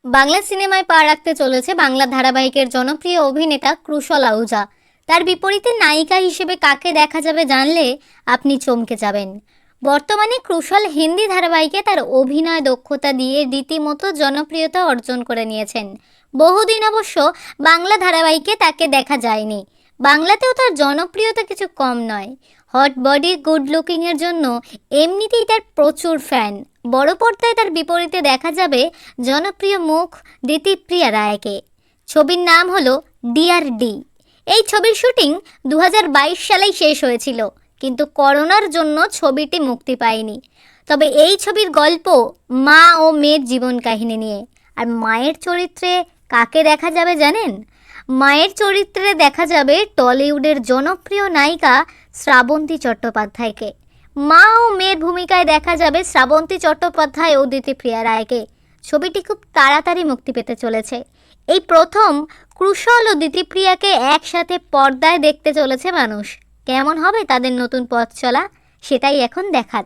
বাংলা সিনেমায় পা রাখতে চলেছে বাংলা ধারাবাহিকের জনপ্রিয় অভিনেতা কুশল আহুজা। তার বিপরীতে নায়িকা হিসেবে কাকে দেখা যাবে জানলে আপনি চমকে যাবেন। বর্তমানে কুশল হিন্দি ধারাবাহিকে তার অভিনয় দক্ষতা দিয়ে রীতিমতো জনপ্রিয়তা অর্জন করে নিয়েছেন। বহুদিন অবশ্য বাংলা ধারাবাহিকে তাকে দেখা যায়নি। বাংলাতেও তার জনপ্রিয়তা কিছু কম নয়। হট বডি, গুড লুকিংয়ের জন্য এমনিতেই তার প্রচুর ফ্যান। বড় পর্দায় তার বিপরীতে দেখা যাবে জনপ্রিয় মুখ দিতিপ্রিয়া রায়কে। ছবির নাম হলো ডিয়ার ডি। এই ছবির শুটিং 2022 সালেই শেষ হয়েছিল, কিন্তু করোনার জন্য ছবিটি মুক্তি পায়নি। তবে এই ছবির গল্প মা ও মেয়ের জীবন কাহিনী নিয়ে। আর মায়ের চরিত্রে কাকে দেখা যাবে জানেন? মায়ের চরিত্রে দেখা যাবে টলিউডের জনপ্রিয় নায়িকা শ্রাবন্তী চট্টোপাধ্যায়কে। মা ও মেয়ের ভূমিকায় দেখা যাবে শ্রাবন্তী চট্টোপাধ্যায় ও দিতিপ্রিয়া রায়কে। ছবিটি খুব তাড়াতাড়ি মুক্তি পেতে চলেছে। এই প্রথম কুশল ও দিতিপ্রিয়াকে একসাথে পর্দায় দেখতে চলেছে মানুষ। কেমন হবে তাদের নতুন পথ চলা, সেটাই এখন দেখার।